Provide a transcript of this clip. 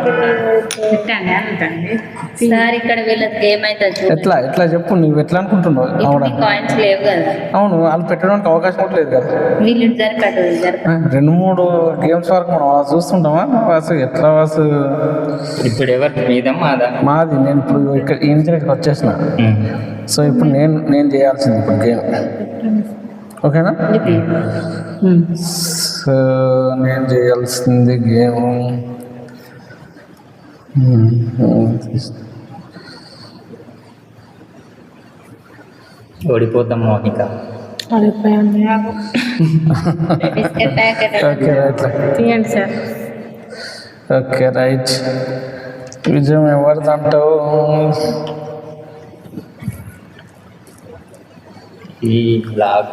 పెట్టండి అంటండి సార్ ఇక్కడ వీళ్ళకి ఏమైతుంది ఎట్లా ఎట్లా చెప్పు నువ్వు ఎట్లా అనుకుంటున్నావు? అవునా, కాయిన్స్ లేవు కదా. అవును, వాళ్ళు పెట్టడానికి అవకాశం కూడా లేదు కదా. వీళ్ళు జరపదు 2-3 గేమ్స్ వరకు మనం అలా చూస్తుంటామా వాసు? ఎట్లా వాసు? ఇప్పుడు ఎవరికి మీద మాది. నేను ఇప్పుడు ఇక్కడ ఈ నుంచి ఇక్కడికి వచ్చేసిన. సో ఇప్పుడు నేను చేయాల్సింది ఇప్పుడు గేమ్. ఓకేనా? సో నేను చేయాల్సింది గేమ్ ఓడిపోతాం మౌనిక. Okay right. తీయండి సార్. Okay right. విజయం ఎవరిదంటావు? ఈ బ్లాగ్